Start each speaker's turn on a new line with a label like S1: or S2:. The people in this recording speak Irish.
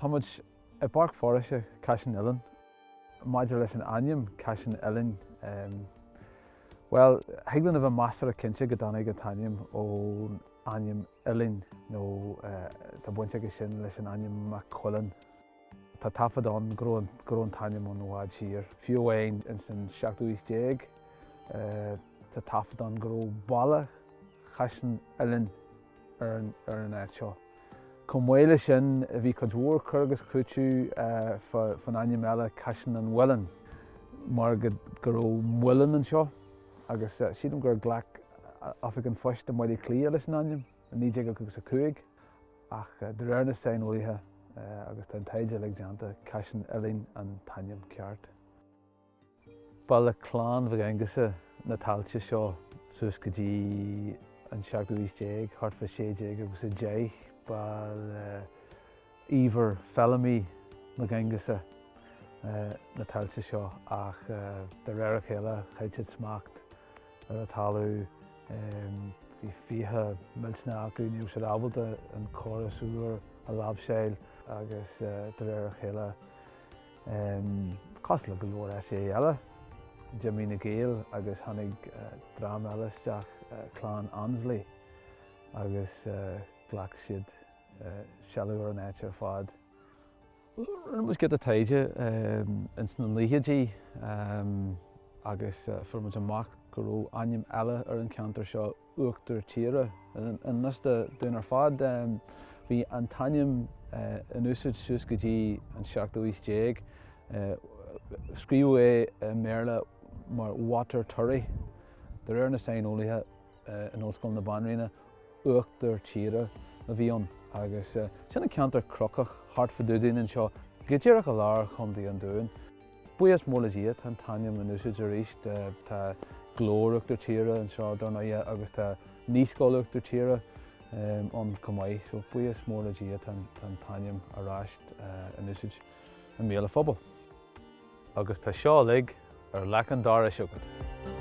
S1: Támuid I barc fóraise Caisleán Maidir leis an aim Caisleán Uidhilín. Well, higlann a bheith meastar a cinse go dana go taim ó aim Uidhilín nó tá buinte go sin leis an aim McQuillan. Tá tafadán grón taim ón bháid siar. Fiú bhain in san 17 tá tafadán gró bhaile Caisleán Uidhilín ar an áit seo. Chomh maile sin a bhí codhúr chugus cúitiú fan aim eile Caisleán Uidhilín mar go raibh McQuillan an seo agus siadm gur ghlac oifig an foist am maidir clí leis an aim a 9 agus a 5 ach de réir saon Léirithe agus tá an taide le deanta Caisleán Uidhilín an taim ceart. Bhaile chlán bheith angasa na tailte seo suas go dtí an 17 thart fa 6 agus a 10 bal íomhar fellamí na gangasa na tailte seo ach de réir a chéile chaitead smacht ar a talú bhí fiche millsna acu níos ar ábalta an choras úr a labhséil agus de réir a chéile cos le go leor eile Jimmy na Gael agus tháinig drám eile isteach chlán Ansley agus ghlac siad sealú ar an áit ar fad. Mus get a taide in san Léirithe agus formuid amach go raibh aim eile ar an ceantar seo uachtar tíre. An nas dún ar fad bhí an taim in úsáid suas go dtí an 17 scríú é méarla mar water turry. De réir na saon Léirithe in Ollscoil na Banrína uachtar tíre a bhíon agus sin an ceantar crocach thart fa Dúin an seo go dtíreach a lár chumdaí an Dúin. Buíos móla díad an taim in úsáid ar éist tá glóireachtar tíre an seo darna agus tá níoscáileachtar tíre an Comáid, so buíos móla díad an taim aráist in úsáid an méle phobal. Agus tá seo lig ar lecan dára siúgad.